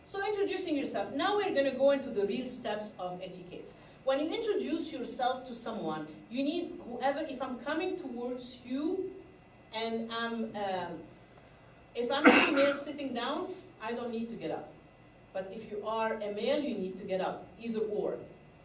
So introducing yourself. Now we're going to go into the real steps of etiquettes. When you introduce yourself to someone, you need whoever, if I'm coming towards you and if I'm a female sitting down, I don't need to get up. But if you are a male, you need to get up, either or,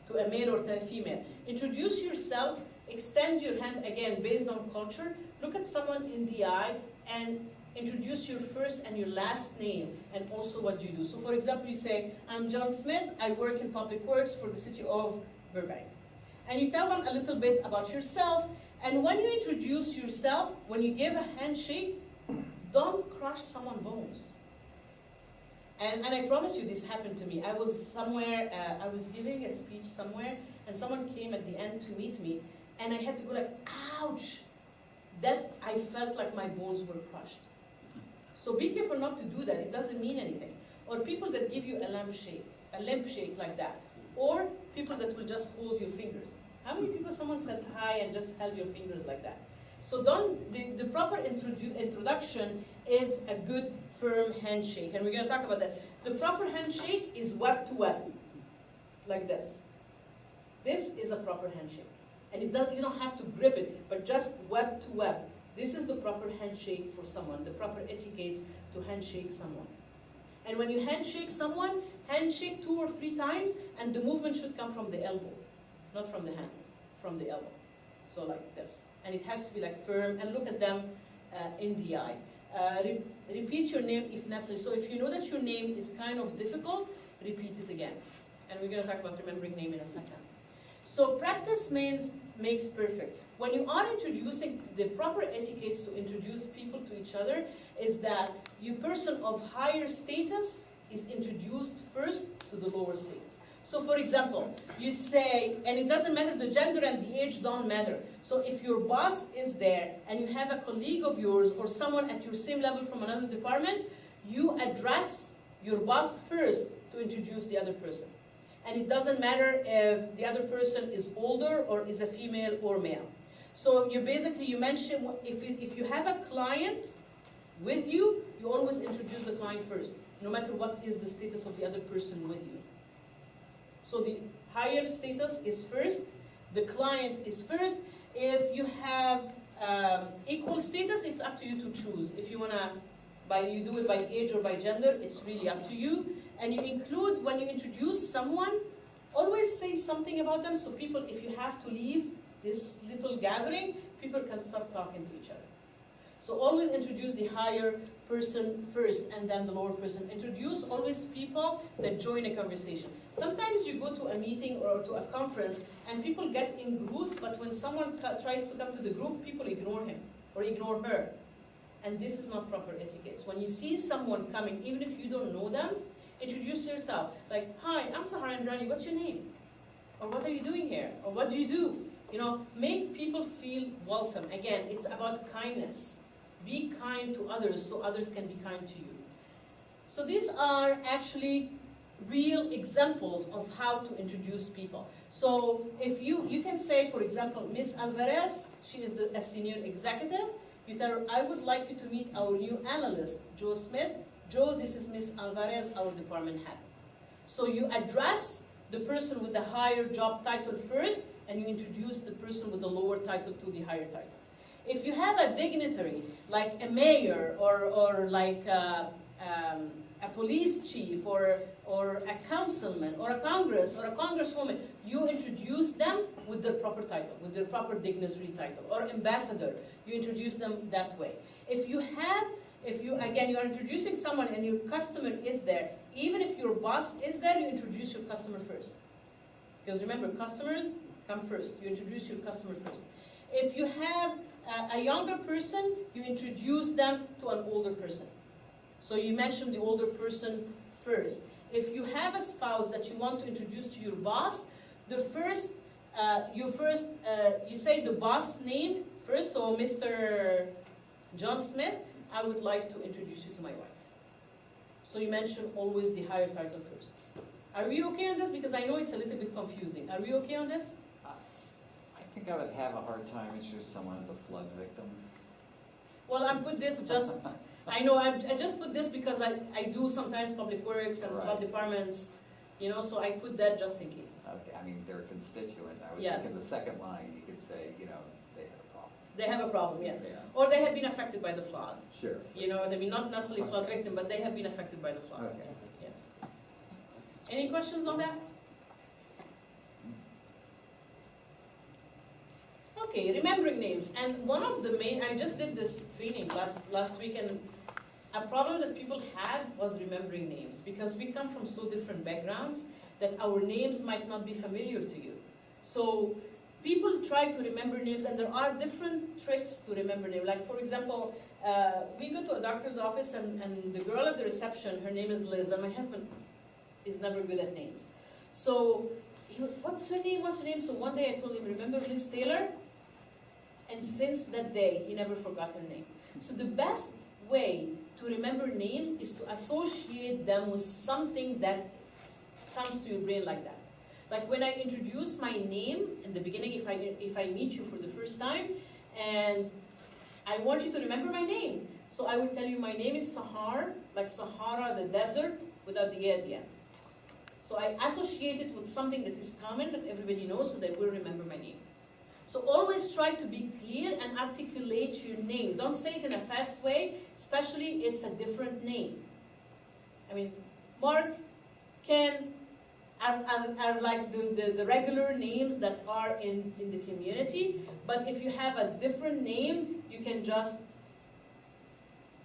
to a male or to a female. Introduce yourself, extend your hand, again, based on culture. Look at someone in the eye and introduce your first and your last name and also what you do. So for example, you say, I'm John Smith, I work in public works for the city of Burbank. And you tell them a little bit about yourself. And when you introduce yourself, when you give a handshake, don't crush someone's bones. And I promise you this happened to me. I was somewhere, I was giving a speech somewhere, and someone came at the end to meet me, and I had to go like, ouch! That I felt like my bones were crushed. So be careful not to do that. It doesn't mean anything. Or people that give you a limp shake like that. Or people that will just hold your fingers. How many people someone said hi and just held your fingers like that? So the proper introduction is a good firm handshake. And we're going to talk about that. The proper handshake is web to web. Like this. This is a proper handshake. And you don't have to grip it, but just web to web. This is the proper handshake for someone, the proper etiquette to handshake someone. And when you handshake someone, handshake 2 or 3 times, and the movement should come from the elbow, not from the hand, from the elbow. So like this. And it has to be like firm, and look at them in the eye. Repeat your name if necessary. So if you know that your name is kind of difficult, repeat it again. And we're going to talk about remembering name in a second. So practice makes perfect. When you are introducing, the proper etiquettes to introduce people to each other is that your person of higher status is introduced first to the lower status. So for example, you say, and it doesn't matter, the gender and the age don't matter. So if your boss is there and you have a colleague of yours or someone at your same level from another department, you address your boss first to introduce the other person. And it doesn't matter if the other person is older or is a female or male. So you mention, if you have a client with you, you always introduce the client first, no matter what is the status of the other person with you. So the higher status is first, the client is first. If you have equal status, it's up to you to choose. If you you do it by age or by gender, it's really up to you. And you include, when you introduce someone, always say something about them so people, if you have to leave this little gathering, people can start talking to each other. So always introduce the higher person first and then the lower person. Introduce always people that join a conversation. Sometimes you go to a meeting or to a conference and people get in groups, but when someone tries to come to the group, people ignore him or ignore her. And this is not proper etiquette. When you see someone coming, even if you don't know them, introduce yourself. Like, hi, I'm Sahara Andrani, what's your name? Or what are you doing here? Or what do you do? You know, make people feel welcome. Again, it's about kindness. Be kind to others so others can be kind to you. So these are actually real examples of how to introduce people. So if you can say, for example, Miss Alvarez, she is a senior executive. You tell her, I would like you to meet our new analyst, Joe Smith. Joe, this is Miss Alvarez, our department head. So you address the person with the higher job title first, and you introduce the person with the lower title to the higher title. If you have a dignitary, like a mayor, or like a police chief, or a councilman, or a congress, or a congresswoman, you introduce them with their proper title, with their proper dignitary title, or ambassador, you introduce them that way. If you are introducing someone and your customer is there, even if your boss is there, you introduce your customer first. Because remember, customers come first. You introduce your customer first. If you have a younger person, you introduce them to an older person. So you mention the older person first. If you have a spouse that you want to introduce to your boss, you say the boss name first. So Mr. John Smith, I would like to introduce you to my wife. So you mention always the higher title first. Are we okay on this? Because I know it's a little bit confusing. Are we okay on this? I think I would have a hard time introducing someone as a flood victim. Well, I put this just I know, I just put this because I do sometimes public works and flood Right. departments, you know, so I put that just in case. Okay, I mean, they're constituent. I would Yes. think in the second line, you could say, you know, they had a problem. They have a problem, yes. Yeah. Or they have been affected by the flood. Sure. You know what I mean? Not necessarily flood Okay. victim, but they have been affected by the flood. Okay. Yeah. Any questions on that? Okay, remembering names. And one of the main, I just did this training last week, and a problem that people had was remembering names, because we come from so different backgrounds that our names might not be familiar to you. So people try to remember names, and there are different tricks to remember names. Like, for example, we go to a doctor's office, and the girl at the reception, her name is Liz, and my husband is never good at names. So, what's her name, what's her name? So one day I told him, remember Liz Taylor? And since that day, he never forgot her name. So the best way to remember names is to associate them with something that comes to your brain like that. Like when I introduce my name in the beginning, if I meet you for the first time, and I want you to remember my name. So I will tell you my name is Sahar, like Sahara, the desert, without the A at the end. So I associate it with something that is common, that everybody knows, so they will remember my name. So always try to be clear and articulate your name. Don't say it in a fast way, especially it's a different name. I mean, Mark, Ken, are like the regular names that are in the community, but if you have a different name, you can just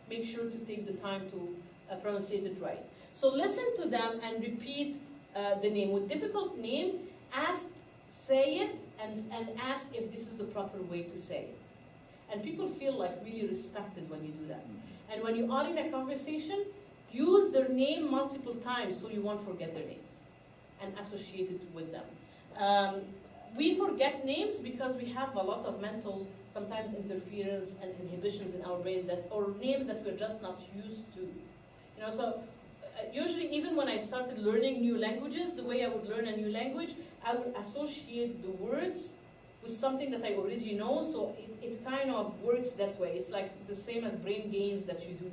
make sure to take the time to pronounce it right. So listen to them and repeat the name. With difficult name, say it, and ask if this is the proper way to say it. And people feel like really respected when you do that. And when you are in a conversation, use their name multiple times so you won't forget their names and associate it with them. We forget names because we have a lot of mental, sometimes interference and inhibitions in our brain, or names that we're just not used to. You know, so usually even when I started learning new languages, the way I would learn a new language, I would associate the words with something that I already know, so it kind of works that way. It's like the same as brain games that you do,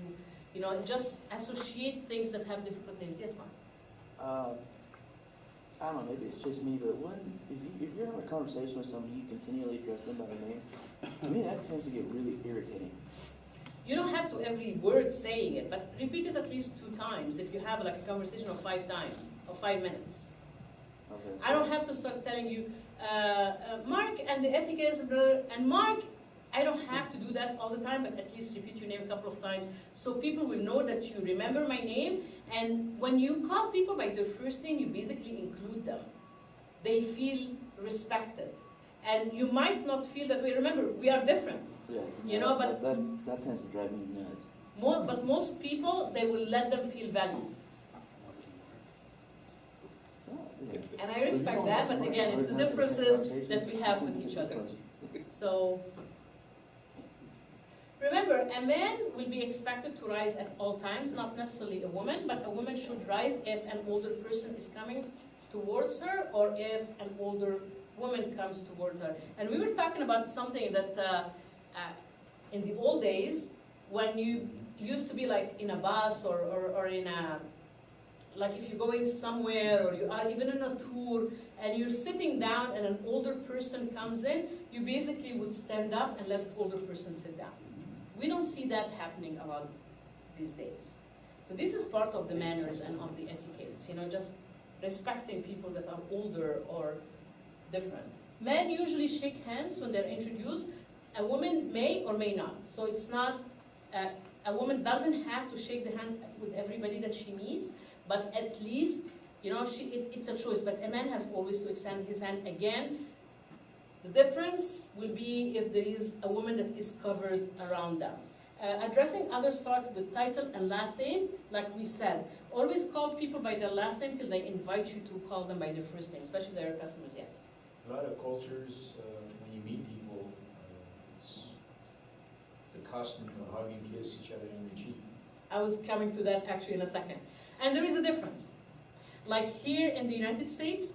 you know, just associate things that have difficult names. Yes, ma'am? I don't know, maybe it's just me, but if you're having a conversation with somebody, you continually address them by their name, to me that tends to get really irritating. You don't have to every word saying it, but repeat it at least 2 times if you have like a conversation of 5 times, or 5 minutes. Okay. I don't have to start telling you, Mark and the etiquettes, and Mark, I don't have to do that all the time, but at least repeat your name a couple of times so people will know that you remember my name. And when you call people by their first name, you basically include them. They feel respected. And you might not feel that way. Remember, we are different. Yeah, You know, but that tends to drive me nuts. But most people, they will let them feel valued. Oh, yeah. And I respect that, but again, it's the differences that we have with each other. So, remember, a man will be expected to rise at all times, not necessarily a woman, but a woman should rise if an older person is coming towards her, or if an older woman comes towards her. And we were talking about something that in the old days, when you used to be like in a bus or in a, like if you're going somewhere or you are even in a tour and you're sitting down and an older person comes in, you basically would stand up and let the older person sit down. We don't see that happening a lot these days. So this is part of the manners and of the etiquettes, you know, just respecting people that are older or different. Men usually shake hands when they're introduced. A woman may or may not. So it's not, a woman doesn't have to shake the hand with everybody that she meets, but at least, you know, it's a choice. But a man has always to extend his hand. Again, the difference will be if there is a woman that is covered around them. Addressing others starts with title and last name, like we said. Always call people by their last name till they invite you to call them by their first name, especially if they're customers, yes. A lot of cultures, when you meet people, it's the custom to hug and kiss each other on the cheek. I was coming to that actually in a second. And there is a difference. Like here in the United States,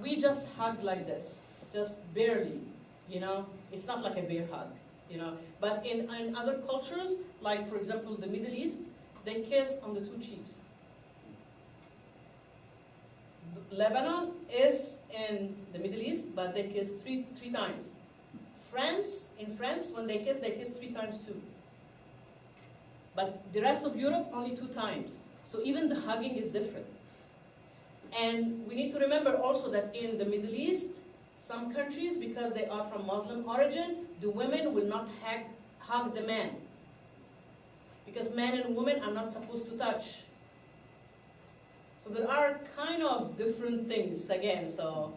we just hug like this, just barely, you know. It's not like a bear hug. you know. But in other cultures, like for example the Middle East, they kiss on the two cheeks. Lebanon is in the Middle East, but they kiss three times. In France, when they kiss 3 times too. But the rest of Europe, only 2 times. So even the hugging is different. And we need to remember also that in the Middle East, some countries, because they are from Muslim origin, the women will not hug the man. Because men and women are not supposed to touch. So there are kind of different things again. So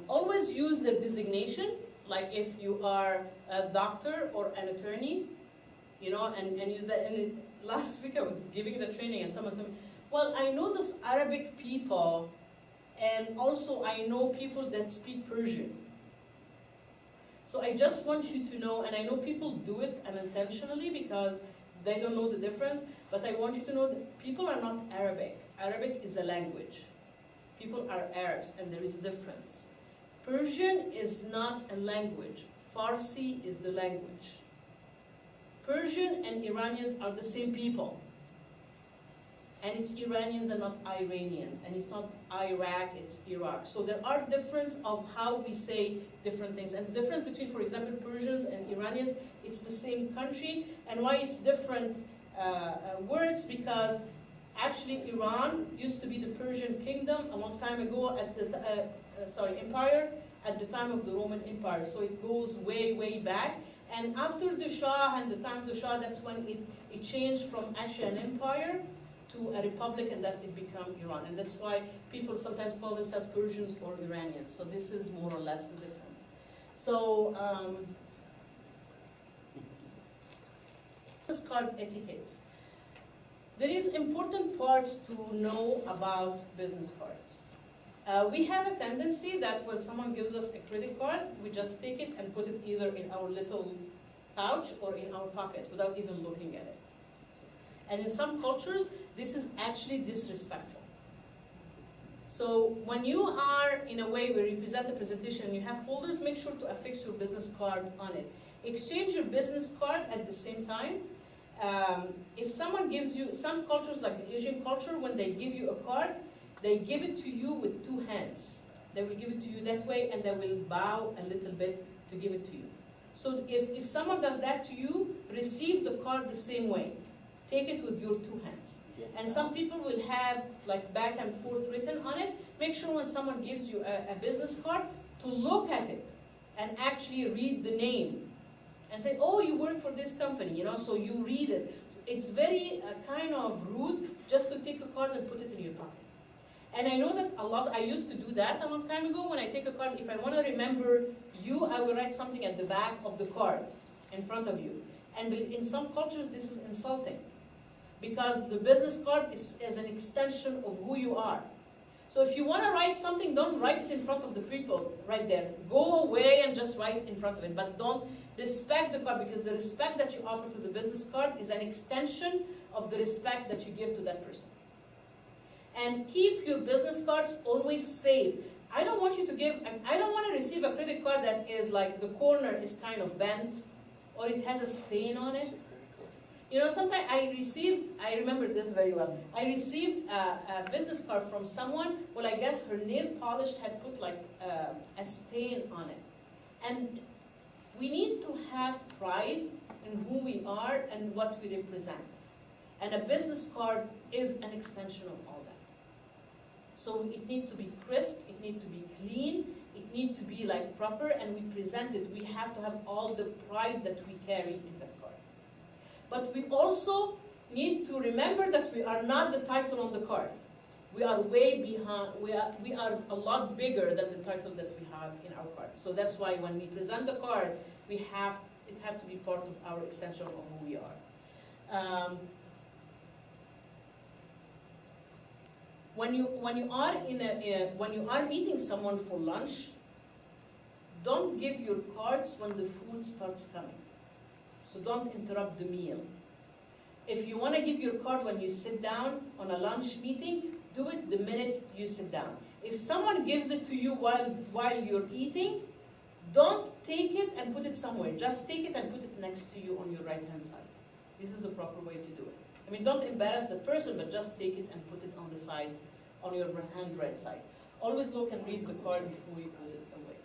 always use the designation, like if you are a doctor or an attorney, you know, and use that. And last week I was giving the training and someone told me, well, I know those Arabic people, and also I know people that speak Persian. So I just want you to know, and I know people do it unintentionally because they don't know the difference, but I want you to know that people are not Arabic. Arabic is a language. People are Arabs, and there is a difference. Persian is not a language. Farsi is the language. Persian and Iranians are the same people. And it's Iranians and not Iranians. And it's not Iraq, it's Iraq. So there are differences of how we say different things. And the difference between, for example, Persians and Iranians, it's the same country. And why it's different words, because actually Iran used to be the Persian kingdom a long time ago at the empire, at the time of the Roman Empire. So it goes way, way back. And after the Shah and the time of the Shah, that's when it changed from actually an empire to a republic, and that it became Iran. And that's why people sometimes call themselves Persians or Iranians. So this is more or less the difference. So business card etiquettes. There is important parts to know about business cards. We have a tendency that when someone gives us a credit card, we just take it and put it either in our little pouch or in our pocket without even looking at it. And in some cultures, this is actually disrespectful. So when you are in a way where you present the presentation and you have folders, make sure to affix your business card on it. Exchange your business card at the same time. If someone gives you, some cultures like the Asian culture, when they give you a card, they give it to you with 2 hands. They will give it to you that way, and they will bow a little bit to give it to you. So if someone does that to you, receive the card the same way. Take it with your 2 hands. And some people will have like back and forth written on it. Make sure when someone gives you a business card to look at it and actually read the name and say, oh, you work for this company, you know, so you read it. So it's very kind of rude just to take a card and put it in your pocket. And I know that I used to do that a long time ago. When I take a card, if I want to remember you, I will write something at the back of the card in front of you. And in some cultures, this is insulting, because the business card is an extension of who you are. So if you want to write something, don't write it in front of the people right there. Go away and just write in front of it. But don't respect the card, because the respect that you offer to the business card is an extension of the respect that you give to that person. And keep your business cards always safe. I don't want to receive a credit card that is like the corner is kind of bent, or it has a stain on it. You know, sometimes I remember this very well. I received a business card from someone. Well, I guess her nail polish had put like a stain on it. And we need to have pride in who we are and what we represent. And a business card is an extension of all that. So it needs to be crisp, it needs to be clean, it needs to be like proper, and we present it. We have to have all the pride that we carry in that card. But we also need to remember that we are not the title on the card. We are way behind, we are a lot bigger than the title that we have in our card. So that's why when we present the card, it has to be part of our extension of who we are. When you are meeting someone for lunch, don't give your cards when the food starts coming. So don't interrupt the meal. If you want to give your card when you sit down on a lunch meeting, do it the minute you sit down. If someone gives it to you while you're eating, Don't take it and put it somewhere. Just take it and put it next to you on your right-hand side. This is the proper way to do it. I mean, don't embarrass the person, but just take it and put it on the side, on your handread side. Always look and read the card before you put it away.